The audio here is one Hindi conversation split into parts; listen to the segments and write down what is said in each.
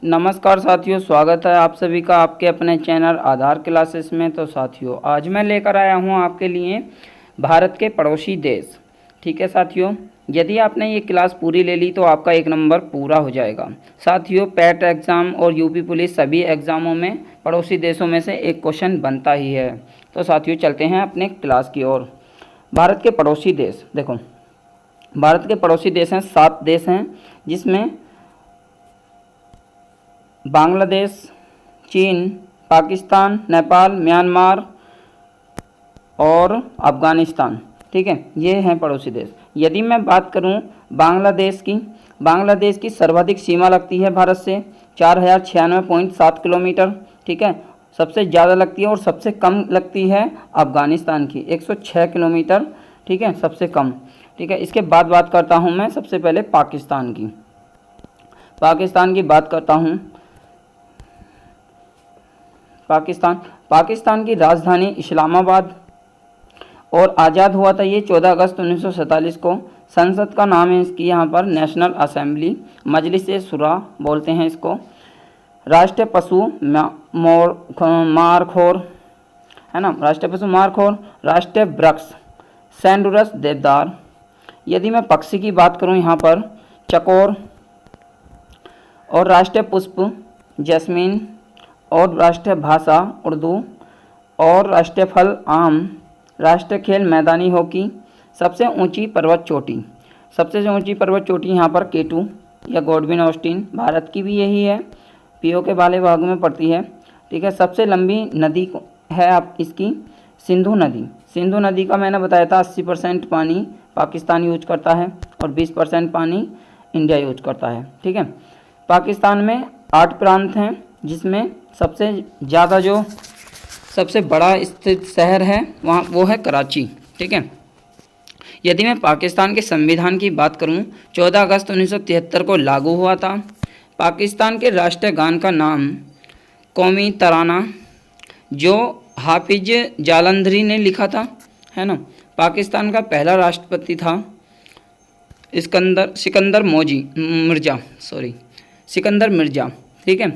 नमस्कार साथियों, स्वागत है आप सभी का आपके अपने चैनल आधार क्लासेस में। तो साथियों, आज मैं लेकर आया हूं आपके लिए भारत के पड़ोसी देश। ठीक है साथियों, यदि आपने ये क्लास पूरी ले ली तो आपका 1 नंबर पूरा हो जाएगा। साथियों, पैट एग्ज़ाम और यूपी पुलिस सभी एग्ज़ामों में पड़ोसी देशों में से एक क्वेश्चन बनता ही है। तो साथियों, चलते हैं अपने क्लास की ओर। भारत के पड़ोसी देश, देखो भारत के पड़ोसी देश हैं 7 देश हैं, जिसमें बांग्लादेश, चीन, पाकिस्तान, नेपाल, म्यांमार और अफ़गानिस्तान। ठीक है, ये हैं पड़ोसी देश। यदि मैं बात करूं बांग्लादेश की सर्वाधिक सीमा लगती है भारत से 4096.7 किलोमीटर। ठीक है, सबसे ज़्यादा लगती है, और सबसे कम लगती है अफ़गानिस्तान की 106 किलोमीटर। ठीक है, सबसे कम। ठीक है, इसके बाद बात करता हूं मैं सबसे पहले पाकिस्तान की बात करता हूं। पाकिस्तान की राजधानी इस्लामाबाद, और आज़ाद हुआ था ये 14 अगस्त 1947 को। संसद का नाम है इसकी यहाँ पर नेशनल असेंबली, मजलिस-ए शुरा बोलते हैं इसको। राष्ट्रीय पशु मारखोर है ना, राष्ट्रीय पशु मारखोर। राष्ट्रीय वृक्ष सैंडुरस देवदार। यदि मैं पक्षी की बात करूँ यहाँ पर चकोर। और राष्ट्रीय पुष्प जैस्मीन, और राष्ट्रीय भाषा उर्दू, और राष्ट्रीय फल आम। राष्ट्रीय खेल मैदानी हॉकी। सबसे ऊंची पर्वत चोटी यहाँ पर केटू या गॉडविन ऑस्टिन, भारत की भी यही है, पीओ के बाले भाग में पड़ती है। ठीक है, सबसे लंबी नदी है आप इसकी सिंधु नदी का मैंने बताया था 80% पानी पाकिस्तान यूज करता है, और 20% पानी इंडिया यूज करता है। ठीक है, पाकिस्तान में 8 प्रांत हैं, जिसमें सबसे बड़ा स्थित शहर है वहाँ वो है कराची। ठीक है, यदि मैं पाकिस्तान के संविधान की बात करूँ, 14 अगस्त 1973 को लागू हुआ था। पाकिस्तान के राष्ट्रीय गान का नाम कौमी तराना, जो हाफिज जालंधरी ने लिखा था, है ना। पाकिस्तान का पहला राष्ट्रपति था सिकंदर मिर्ज़ा। ठीक है,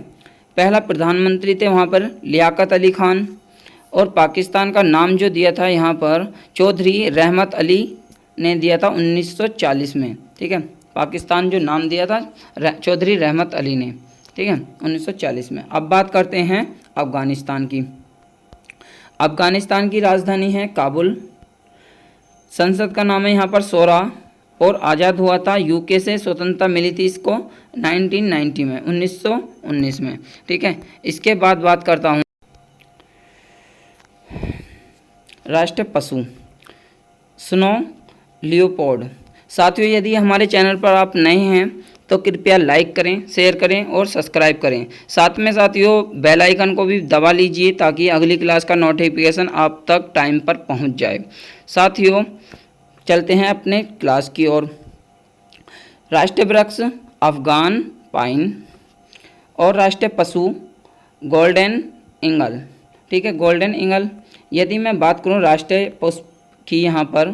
पहला प्रधानमंत्री थे वहाँ पर लियाकत अली खान। और पाकिस्तान का नाम जो दिया था यहाँ पर चौधरी रहमत अली ने दिया था 1940 में। ठीक है, पाकिस्तान जो नाम दिया था चौधरी रहमत अली ने। ठीक है, 1940 में। अब बात करते हैं अफ़गानिस्तान की राजधानी है काबुल। संसद का नाम है यहाँ पर शोरा, और आज़ाद हुआ था यूके से, स्वतंत्रता मिली थी इसको 1919 में। ठीक है, इसके बाद बात करता हूँ राष्ट्रीय पशु स्नो लियोपोल्ड। साथियों, यदि हमारे चैनल पर आप नए हैं तो कृपया लाइक करें, शेयर करें और सब्सक्राइब करें। साथ में साथियों बेल आइकन को भी दबा लीजिए, ताकि अगली क्लास का नोटिफिकेशन आप तक टाइम पर पहुंच जाए। साथियों, चलते हैं अपने क्लास की ओर। राष्ट्रीय वृक्ष अफगान पाइन, और राष्ट्रीय पशु गोल्डन ईगल। ठीक है, गोल्डन ईगल। यदि मैं बात करूं राष्ट्रीय पुष्प की, यहाँ पर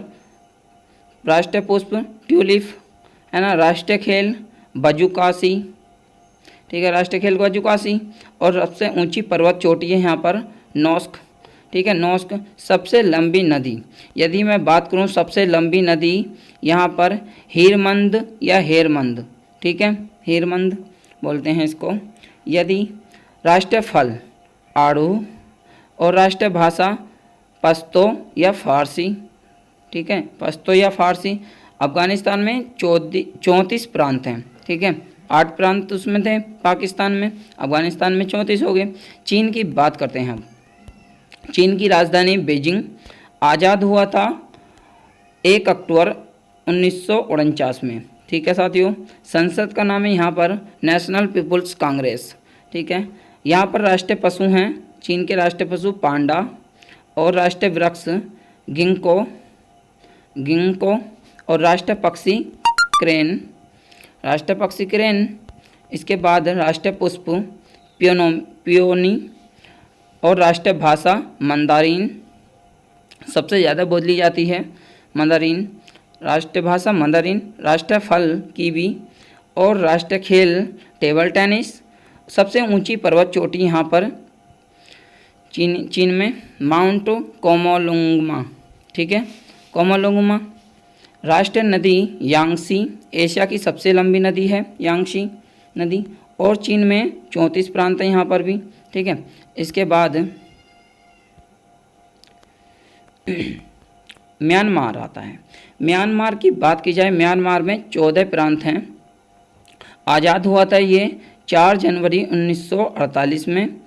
राष्ट्रीय पुष्प ट्यूलिप, है ना। राष्ट्रीय खेल बजुकासी। ठीक है, राष्ट्रीय खेल बजुकासी। और सबसे ऊंची पर्वत चोटी है यहाँ पर नोस्क। ठीक है, नोस्क। सबसे लंबी नदी, यदि मैं बात करूं सबसे लंबी नदी यहाँ पर हीरमंद या हेरमंद। ठीक है, हीरमंद बोलते हैं इसको। यदि राष्ट्रीय फल आड़ू, और राष्ट्रीय भाषा पश्तो या फ़ारसी। ठीक है, पश्तो या फ़ारसी। अफ़गानिस्तान में 34 प्रांत हैं। ठीक है, 8 प्रांत उसमें थे पाकिस्तान में, अफ़गानिस्तान में 34 हो गए। चीन की बात करते हैं हम। चीन की राजधानी बीजिंग। आज़ाद हुआ था 1 अक्टूबर 1949 में। ठीक है साथियों, संसद का नाम है यहाँ पर नेशनल पीपुल्स कांग्रेस। ठीक है, यहाँ पर राष्ट्रीय पशु हैं चीन के राष्ट्रीय पशु पांडा, और राष्ट्रीय वृक्ष गिंको, और राष्ट्रीय पक्षी क्रेन। इसके बाद राष्ट्रीय पुष्प पियोनी, और राष्ट्रीय भाषा मंदारिन, सबसे ज़्यादा बोली जाती है मंदारिन। राष्ट्रीय भाषा मंदारिन। राष्ट्रीय फल कीवी, और राष्ट्रीय खेल टेबल टेनिस, सबसे ऊंची पर्वत चोटी यहाँ पर चीन में माउंट कोमोलुंगमा, ठीक है, कोमोलुंगमा। राष्ट्रीय नदी यांगसी, एशिया की सबसे लंबी नदी है यांगसी नदी, और चीन में 34 प्रांत हैं यहाँ पर भी, ठीक है। इसके बाद म्यांमार आता है। म्यांमार की बात की जाए, म्यांमार में 14 प्रांत हैं। आज़ाद हुआ था ये 4 जनवरी 1948 में।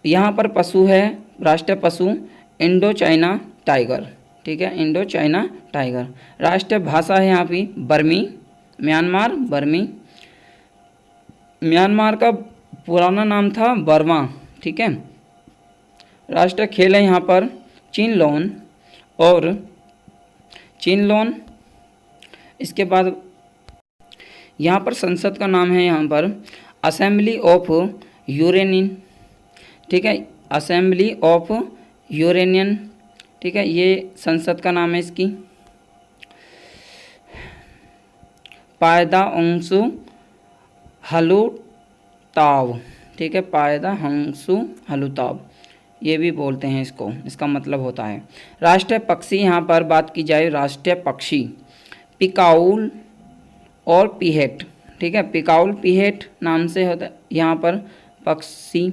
यहाँ पर पशु है, राष्ट्रीय पशु इंडो चाइना टाइगर, ठीक है, इंडो चाइना टाइगर। राष्ट्रीय भाषा है यहाँ की बर्मी, म्यांमार बर्मी। म्यांमार का पुराना नाम था बर्मा, ठीक है। राष्ट्रीय खेल है यहाँ पर चिनलोन और चिनलोन। इसके बाद यहाँ पर संसद का नाम है यहाँ पर असेंबली ऑफ यूरेनियन, ठीक है, असेंबली ऑफ यूरेनियन, ठीक है, ये संसद का नाम है इसकी। पायदा अंशु हलुताव, ठीक है, पायदा हंसु हलुताव, ये भी बोलते हैं इसको, इसका मतलब होता है। राष्ट्रीय पक्षी यहाँ पर बात की जाए, राष्ट्रीय पक्षी पिकाउल और पीहेट, ठीक है, पिकाउल पीहेट नाम से होता है यहाँ पर पक्षी।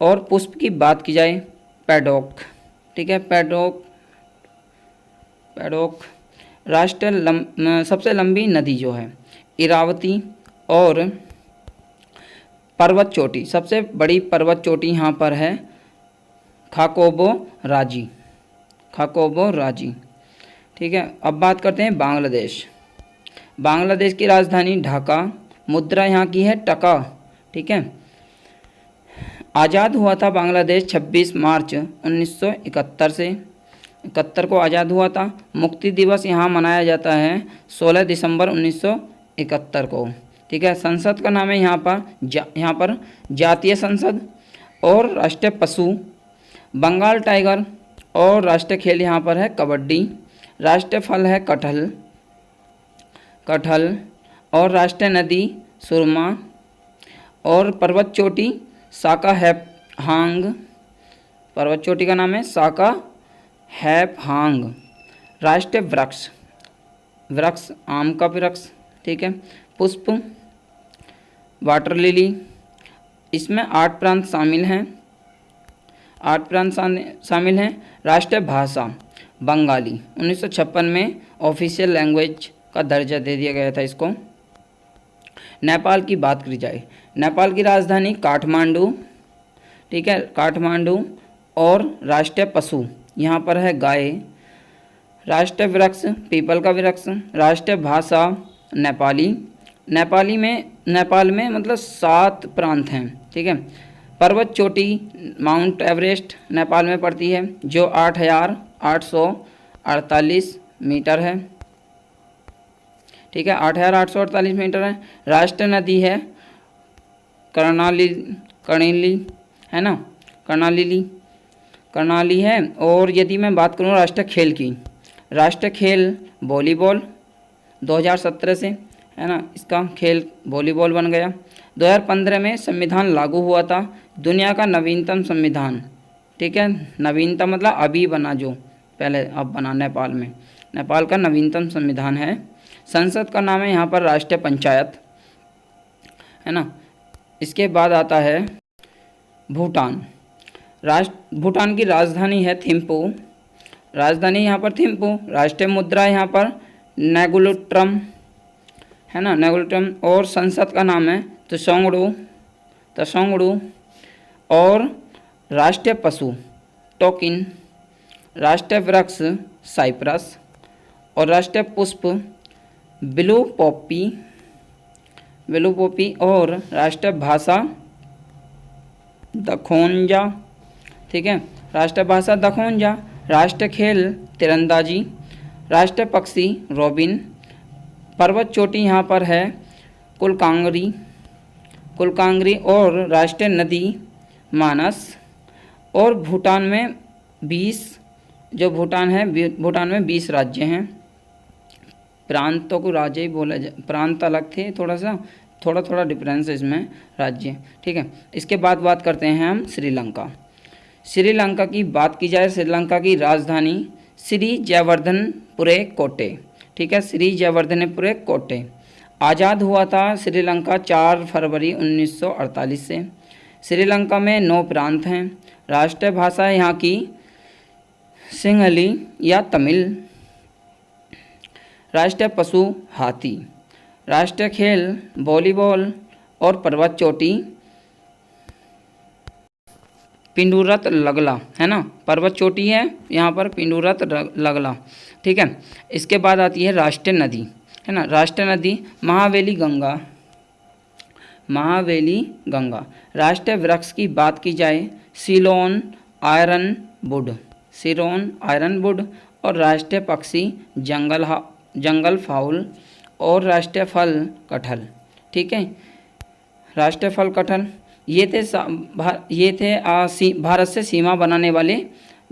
और पुष्प की बात की जाए पैडोक, ठीक है, पैडोक। राष्ट्रीय सबसे लंबी नदी जो है इरावती। और पर्वत चोटी, सबसे बड़ी पर्वत चोटी यहाँ पर है खाकोबो राजी, खाकोबो राजी, ठीक है। अब बात करते हैं बांग्लादेश। बांग्लादेश की राजधानी ढाका, मुद्रा यहाँ की है टका, ठीक है। आज़ाद हुआ था बांग्लादेश 26 मार्च 1971 से, 71 को आज़ाद हुआ था। मुक्ति दिवस यहाँ मनाया जाता है 16 दिसंबर 1971 को, ठीक है। संसद का नाम है यहाँ पर जातीय संसद। और राष्ट्रीय पशु बंगाल टाइगर। और राष्ट्रीय खेल यहाँ पर है कबड्डी। राष्ट्रीय फल है कटहल, और राष्ट्रीय नदी सुरमा। और पर्वत चोटी साका हैपहांग, पर्वत चोटी का नाम है साका हैपहांग। राष्ट्रीय वृक्ष आम का वृक्ष, ठीक है। पुष्प वाटर लिली। इसमें 8 प्रांत शामिल हैं, 8 प्रांत शामिल हैं। राष्ट्रीय भाषा बंगाली, 1956 में ऑफिशियल लैंग्वेज का दर्जा दे दिया गया था इसको। नेपाल की बात करी जाए, नेपाल की राजधानी काठमांडू, ठीक है, काठमांडू। और राष्ट्रीय पशु यहाँ पर है गाय। राष्ट्रीय वृक्ष पीपल का वृक्ष। राष्ट्रीय भाषा नेपाली। नेपाल में मतलब 7 प्रांत हैं, ठीक है। पर्वत चोटी माउंट एवरेस्ट नेपाल में पड़ती है, जो 8,848 मीटर है, ठीक है, 8,848 मीटर है। राष्ट्रीय नदी है कर्णाली, है ना, कर्णाली है। और यदि मैं बात करूँ राष्ट्रीय खेल की, राष्ट्रीय खेल वॉलीबॉल 2017 से, है ना, इसका खेल वॉलीबॉल बन गया। 2015 में संविधान लागू हुआ था, दुनिया का नवीनतम संविधान, ठीक है। नवीनतम मतलब अभी बना, जो पहले अब बना नेपाल में, नेपाल का नवीनतम संविधान है। संसद का नाम है यहाँ पर राष्ट्रीय पंचायत, है ना। इसके बाद आता है भूटान। भूटान की राजधानी है थिम्पू, राजधानी यहाँ पर थिम्पू। राष्ट्रीय मुद्रा यहाँ पर नेगुलट्रम, है ना, नेगुलट्रम। और संसद का नाम है तसोंगडू। और राष्ट्रीय पशु टोकिन। राष्ट्रीय वृक्ष साइप्रस। और राष्ट्रीय पुष्प ब्लू पॉपी। और राष्ट्रीय भाषा दखोंजा, ठीक है, राष्ट्रीय भाषा दखोंजा। राष्ट्रीय खेल तीरंदाजी। राष्ट्रीय पक्षी रोबिन। पर्वत चोटी यहाँ पर है कुलकांगरी। और राष्ट्रीय नदी मानस। और भूटान में 20 भूटान में 20 राज्य हैं। प्रांतों को राज्य ही बोला प्रांत अलग थे थोड़ा सा, थोड़ा थोड़ा डिफरेंस है इसमें राज्य, ठीक है। इसके बाद बात करते हैं हम श्रीलंका। श्रीलंका की बात की जाए, श्रीलंका की राजधानी श्री जयवर्धनपुरे कोटे, ठीक है, श्री जयवर्धनपुरे कोटे। आज़ाद हुआ था श्रीलंका 4 फरवरी 1948 से। श्रीलंका में 9 प्रांत हैं। राष्ट्रीय भाषा है यहाँ की सिंहली या तमिल। राष्ट्रीय पशु हाथी। राष्ट्रीय खेल वॉलीबॉल और पर्वत चोटी पिंडूरत लगला, है ना, पर्वत चोटी है यहाँ पर पिंडूरत लगला, ठीक है। इसके बाद आती है राष्ट्रीय नदी, है ना, राष्ट्रीय नदी महावेली गंगा, महावेली गंगा। राष्ट्रीय वृक्ष की बात की जाए Ceylon iron would, Ceylon iron would. और राष्ट्रीय पक्षी जंगल फाउल। और राष्ट्रीय फल कटहल, ठीक है, राष्ट्रीय फल कटहल। ये थे भारत से सीमा बनाने वाले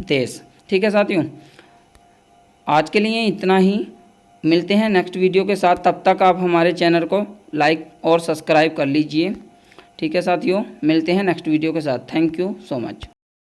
देश, ठीक है साथियों। आज के लिए इतना ही, मिलते हैं नेक्स्ट वीडियो के साथ। तब तक आप हमारे चैनल को लाइक और सब्सक्राइब कर लीजिए, ठीक है साथियों। मिलते हैं नेक्स्ट वीडियो के साथ। Thank you so much.